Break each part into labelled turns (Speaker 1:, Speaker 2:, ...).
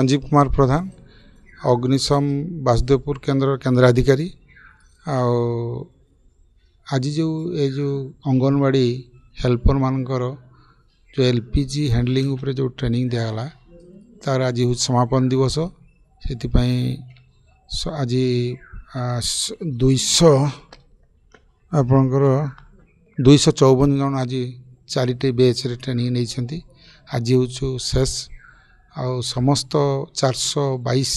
Speaker 1: संजीव कुमार प्रधान अग्निशम वासुदेवपुर केन्द्र केन्द्राधिकारी आज जो अंगनवाड़ी हेल्पर मानकर जो एलपीजी हैंडलिंग उपरे जो ट्रेनिंग दिगला तार आज हूँ समापन दिवस से आज 200 आपणकर 254 जन आज 4टी बैच रे ट्रेनिंग नहीं आज हूँ शेष आ समस्त 422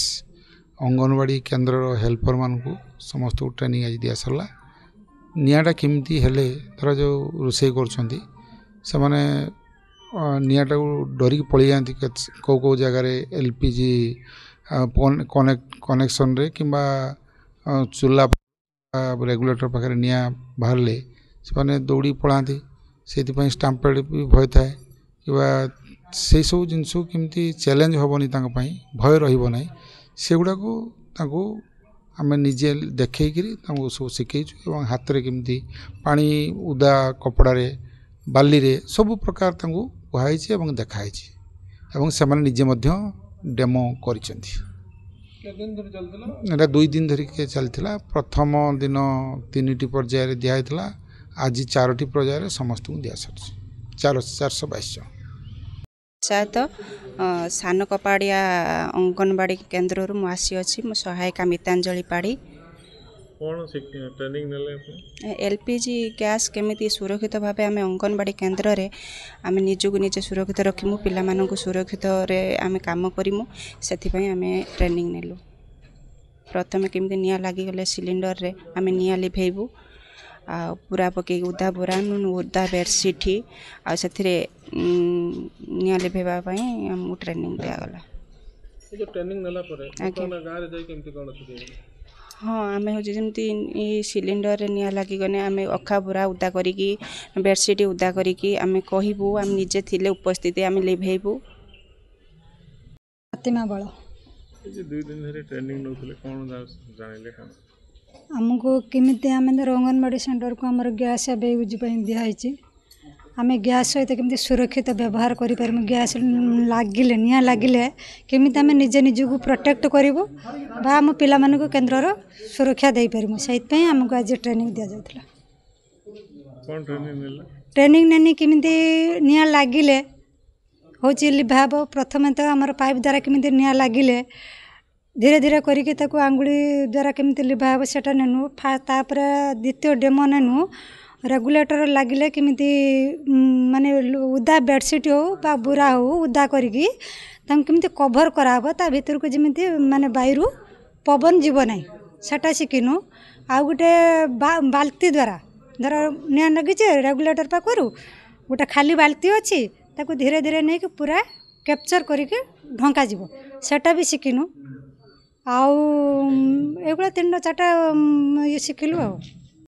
Speaker 1: अंगनवाड़ी केन्द्र हेल्पर मान को समस्त को ट्रेनिंग आज दिया सरला निआटा केमती हेले धर जो रोषे कर माने निआटा को डरिक पलि जाती कौ जगार एलपीजी कनेक्शन रे किंबा चूल्हा रेगुलेटर पाखे निआ बाहर से दौड़ी पलाती से स्टाम्पेड भी भय थाए कि से सब जिनस केमती चैलेंज हेनी भय रही से गुड़ाक आम निजे देखकर सब शिखु हाथ में केमती पानी उदा कपड़े बाली रे सब प्रकार कहुई देखाई से निजे डेमो कर 2 दिन धरिक चलता प्रथम दिन 3टी पर्यायर दिखाई आज 4टी पर्यायर समस्त को दिया सर 422 जन
Speaker 2: पंचायत सान कपाड़िया अंगनवाड़ी केन्द्र मु आसी अच्छी मो सहायिका मितांजलि पाड़ी एलपीजी गैस केमिति सुरक्षित भाव आम अंगनवाड़ी केन्द्र रे आम निजको निजे सुरक्षित रखिमु पिला मानकु सुरक्षित रे आम काम करिमु सेथिपई आम ट्रेनिंग नेलु प्रथम केमिति निया लागी गले सिलिंडर रे आम निया लिभेबू आ पूरा पकई उदा बोरा उदा बेडसीट आ निया लिभेबा ट्रेनिंग दिगला हाँ आम हूँ जमी सिलिंडर रे निया लगी गने आम अखा बुरा उदा करिकी बेडसीट उदा करिकी आम कहबू आम निजे थिले उपस्थित आम लिभेबू
Speaker 3: प्रतिमा बल
Speaker 4: 2 दिन धरि ट्रेनिंग नौथिले कोन जानिले का
Speaker 3: आमको केमिति आम अंगनवाड़ी सेंटर को आमर गैस एवं यूज दिखाई आम गैस सहित केमती सुरक्षित व्यवहार कर गैस लगिले निया लगिले केमिति आम निजे निजको प्रोटेक्ट करूँ बा आम पिला मानक केन्द्र सुरक्षा दे पारमु से आमको आज ट्रेनिंग दि जाता ट्रेनिंग नेनी केमिति निया लगिले हूँ लिभाव प्रथम तो आमर पाइप द्वारा केमिति निया लगिले धीरे धीरे करके आंगुड़ी द्वारा केमिति लिभाव सेटा नेनु तापर द्वितीय डेमो नेनु रेगुलेटर लगिले केमिति माने उदा बेडसीट हो बा बुरा हो उदा करिकी केमिति कभर कराब ता भीतर को जमिति माने बायरु पवन जीव ना सेटा शिखिनु आ गोटे बाल्टी द्वारा धर निया लगी रेगुलेटर पाखु गोटे खाली बाल्टी अच्छी ताको धीरे धीरे नहीं कि पूरा कैप्चर करके ढंका जीव सेटा भी शिखिनु आउ एगुड़ा 3-4टा ये शिखिलु आ।